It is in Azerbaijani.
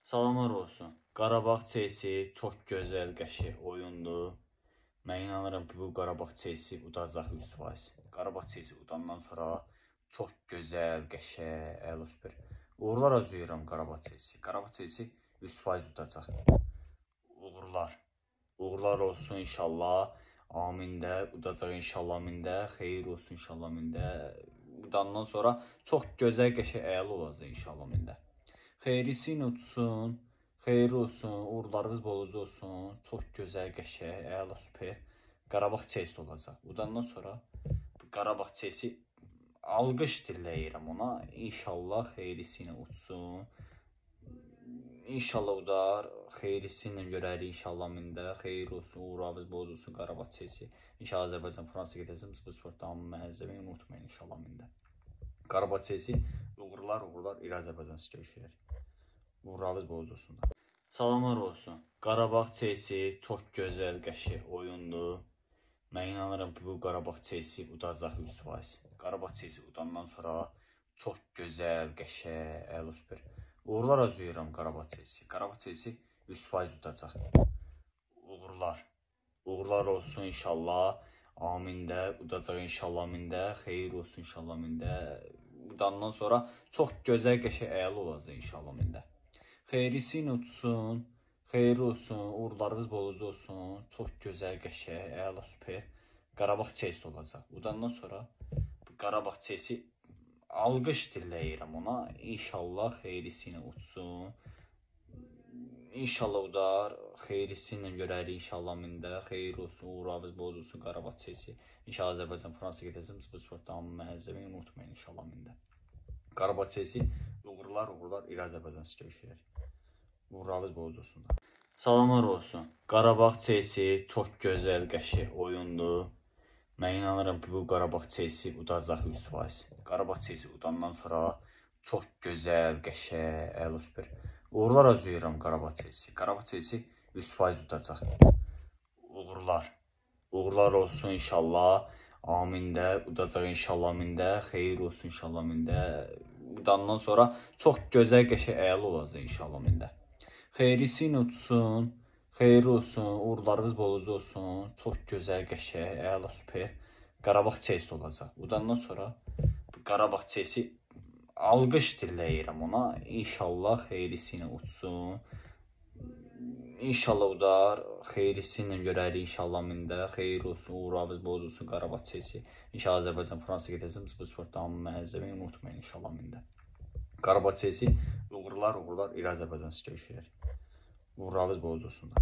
Salamlar olsun. Qarabağ Chelsea çox gözəl, qəşəng oyundur. Mən inanıram ki, bu Qarabağ Chelsea udacaq 100%. Qarabağ Chelsea udandan sonra çox gözəl, qəşəng, əla super. Uğurlar arzulayıram Qarabağ Chelsea. Qarabağ Chelsea 100% udacaq. Uğurlar. Uğurlar olsun inşallah. Amin də. Udacaq inşallah amin də. Xeyir olsun inşallah amin də. Udandan sonra çox gözəl, qəşəng, əla olacaq inşallah amin də. Xeyirlisiylə utsun, xeyirli olsun, uğurlarınız bolucu olsun, çox gözəl, qəşəng, əla, super. Qarabağ Chelsea olacaq. Udandan sonra Qarabağ Chelsea alqış diləyirəm ona. İnşallah xeyirlisiylə utsun. İnşallah udar, xeyirlisiylə görərik inşallah mində. Xeyir olsun, uğurlarınız bolucu olsun Qarabağ Chelsea. İnşallah Azərbaycan Fransa gedəcəm. Bu sportda hamı məzəmini unutmayın inşallah mində. Qarabağ Chelsea uğurlar, İri Azərbaycan sizə görüşürük. Uğurlarınız bolucu olsun. Salamlar olsun. Qarabağ Chelsea çox gözəl, qəşəng oyundur. Mən inanıram ki, bu Qarabağ Chelsea udacaq 100%. Qarabağ Chelsea udandan sonra çox gözəl, qəşəng, əla, super. Uğurlar arzulayıram Qarabağ Chelsea. Qarabağ Chelsea 100% udacaq. Uğurlar. Uğurlar olsun inşallah. Amin də. Udacaq inşallah amin də. Xeyir olsun inşallah amin də. Udandan sonra çox gözəl, qəşəng, əla olacaq inşallah amin də. Xeyirlisiylə utsun, xeyirli olsun, uğurlarınız bolucu olsun, çox gözəl, qəşəng, əla, super. Qarabağ Chelsea olacaq. Udandan sonra Qarabağ Chelsea alqış diləyirəm ona. İnşallah xeyirlisiylə utsun. İnşallah udar, xeyirlisiylə görərik inşallah mində. Xeyir olsun, uğurlarınız bolucu olsun Qarabağ Chelsea. İnşallah Azərbaycan Fransa gedəcəm. Bu sportda hamı məzəmini unutmayın inşallah mində. Qarabağ Chelsea uğurlar, İri Azərbaycan sizə görüşürük. Uğurlarınız bolucu olsun. Salamlar olsun. Qarabağ Chelsea çox gözəl, qəşəng oyundur. Mən inanıram ki, bu Qarabağ Chelsea udacaq 100%. Qarabağ Chelsea udandan sonra çox gözəl, qəşəng, əla, super. Uğurlar arzulayıram Qarabağ Chelsea. Qarabağ Chelsea 100% udacaq. Uğurlar. Uğurlar olsun inşallah. Amin də. Udacaq inşallah amin də. Xeyir olsun inşallah amin də. Udandan sonra çox gözəl, qəşəng, əla olacaq inşallah amin də. Xeyirlisiylə utsun, xeyirli olsun, uğurlarınız bolucu olsun, çox gözəl, qəşəng, əla, super. Qarabağ Chelsea olacaq. Udandan sonra Qarabağ Chelsea alqış diləyirəm ona. İnşallah xeyirlisiylə utsun. İnşallah udar, xeyirlisiylə görərik inşallah mində. Xeyir olsun, uğurlarınız bolucu olsun Qarabağ Chelsea. İnşallah Azərbaycan Fransa gedəcəm. Bu sportda hamı məzəmini unutmayın inşallah mində. Qarabağ Chelsea uğurlar, İri Azərbaycan sizə görüşürük. Uğurlarınız bolucu olsun.